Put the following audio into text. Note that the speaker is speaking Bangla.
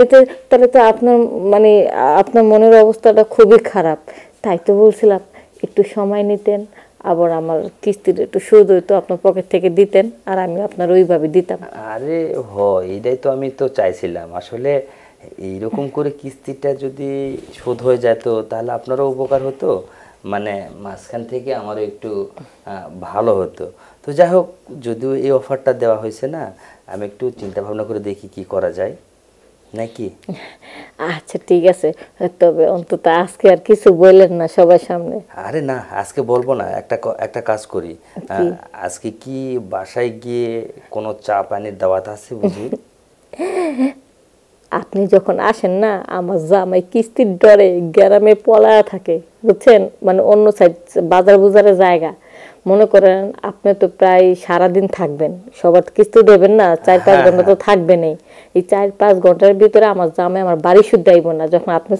কিন্তু তাহলে তো আপনার মানে আপনার মনের অবস্থাটা খুবই খারাপ। তাই তো বলছিলাম একটু সময় নিতেন, আবার আমার কিস্তির একটু সুদ হইতো আপনার পকেট থেকে দিতেন, আর আমি আপনার ওইভাবে দিতাম। আরে এইটাই তো আমি তো চাইছিলাম আসলে। এইরকম করে কিস্তিটা যদি শোধ হয়ে যেত তাহলে আপনারও উপকার হতো, মানে মাঝখান থেকে আমারও একটু ভালো হতো। তো যাই হোক, যদিও এই অফারটা দেওয়া হয়েছে না, আমি একটু চিন্তা ভাবনা করে দেখি কি করা যায় নাকি। আচ্ছা ঠিক আছে, তবে অন্তত আজকে আর কিছু বললেন না সবার সামনে। আরে না, আজকে বলবো না। একটা কাজ করি, কি? আজকে কি বাসায় গিয়ে কোনো চা পানির দাওয়াত আছে বুঝি। আপনি যখন আসেন না, আমার জামাই কিস্তির ডরে গ্রামে পলায়া থাকে, বুঝছেন, মানে অন্য সাইড বাজার বুজারের জায়গা। মনে করেন আপনি তো প্রায় সারাদিন থাকবেন, সবার কিস্তি দেবেন না, 4-5 হ্যাঁ ঘন্টা তো হ্যাঁ। থাকবেনই। এই 4-5 ঘন্টার ভিতরে আমার জামাই আমার বাড়ি শুদ্ধ আইব না, যখন আপনি